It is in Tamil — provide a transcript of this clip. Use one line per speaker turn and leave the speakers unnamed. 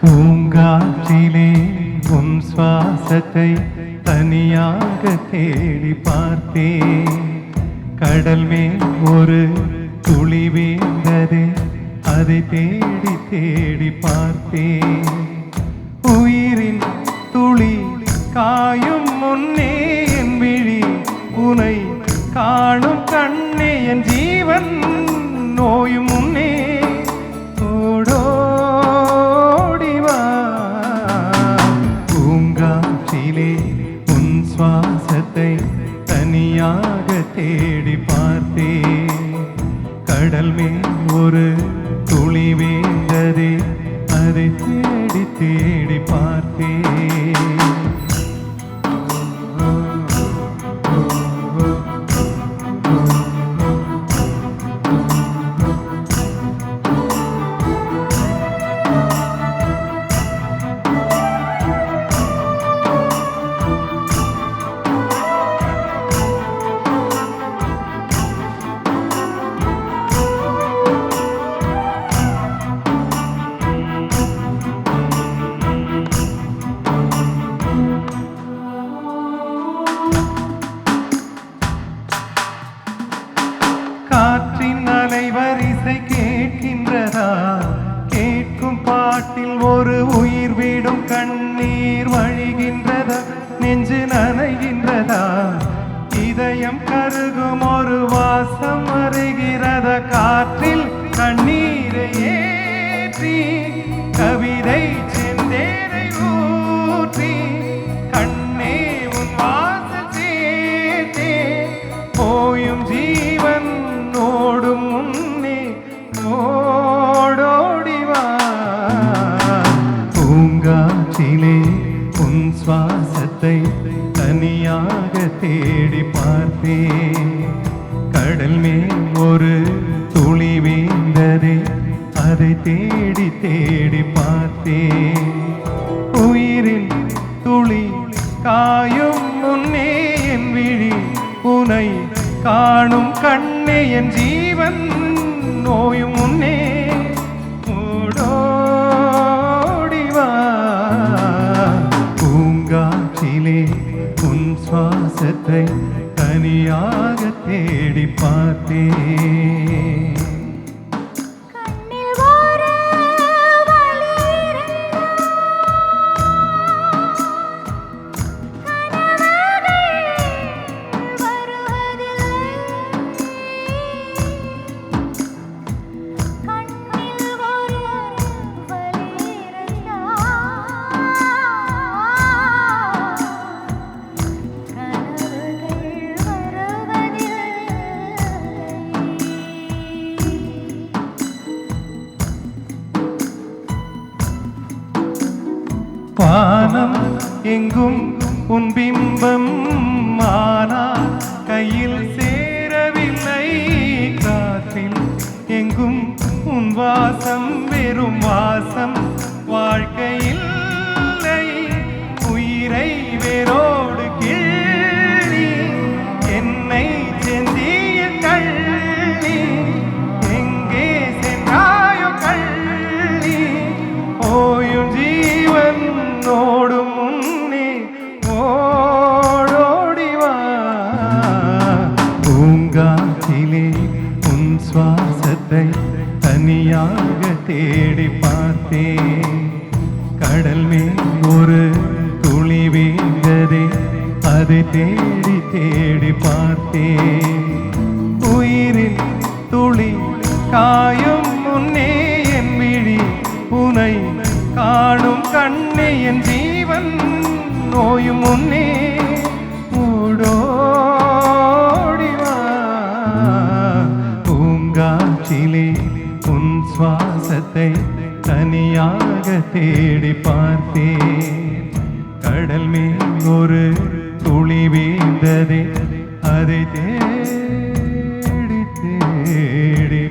பூங்காற்றிலே உன் சுவாசத்தை தனியாக தேடி பார்த்தேன். கடல் மேல் ஒரு துளி வீழ்ந்தது, அதை தேடி தேடி பார்த்தேன். உயிரின் துளி காயும் முன்னே என் விழி உனை காணும் கண்ணே, என் ஜீவன் நோயும் முன்னே ஓடோடிவா. பூங்காற்றிலே உன் சுவாசத்தை தனியாக தேடி பார்த்தேன். கடல் மேல் ஒரு துளி வீழ்ந்ததே, அதை தேடி தேடி பார்த்தேன். காற்றின் அலைவரிசை கேட்கின்றதா? கேட்கும் பாட்டில் ஒரு உயிர் விடும் கண்ணீர் வழிகின்றதா? நெஞ்சு நனைகின்றதா? இதயம் கருகும் ஒரு வாசம் வருகிறதா? காற்றில் கண்ணீரை ஏற்றி கவிதை செந்தேரை ஊற்றி கண்ணே உன் வாசல் சேர்த்தே போயும் ஜீவன் ஓடும் முன்னே ஓடோடிவா. பூங்காற்றிலே உன் சுவாசத்தை தனியாக தேடி பார்த்தேன். கடல் மேல் ஒரு துளி வீழ்ந்ததே, அதை தேடி தேடி பார்த்தேன். உயிரின் துளி காயும் முன்னே என் விழி உனை காணும் கண்ணே, என் ஜீவன் நோயும் முன்னே ஓடோடிவா. பூங்காற்றிலே உன் சுவாசத்தை தனியாக தேடி பார்த்தேன். வானம் எங்கும் உன் பிம்பம், ஆனால் கையில் சேரவில்லை. காற்றில் எங்கும் உன் வாசம், வெறும் வாசம் வாழ்க்கையில். உயிரை வேரோடு கிள்ளி என்னை செந்திய கள்ளி, எங்கே சென்றாயோ கள்ளி ஓயும் ஜீவன் ஓடும் முன்னே ஓடோடிவா. பூங்காற்றிலே உன் சுவாசத்தை தனியாக தேடி பார்த்தேன். கடல் மேல் ஒரு துளி வீழ்ந்ததே, அதை தேடி தேடி பார்த்தேன். உயிரின் துளி காயும் முன்னே என் விழி உனை காணும் கண்ணே, என் ஜீவன் நோயும் முன்னே ஓடோடிவா. பூங்காற்றிலே உன் சுவாசத்தை தனியாக தேடி பார்த்தேன். கடல் மேல் ஒரு துளி வீழ்ந்ததே, அதை தேடி தேடி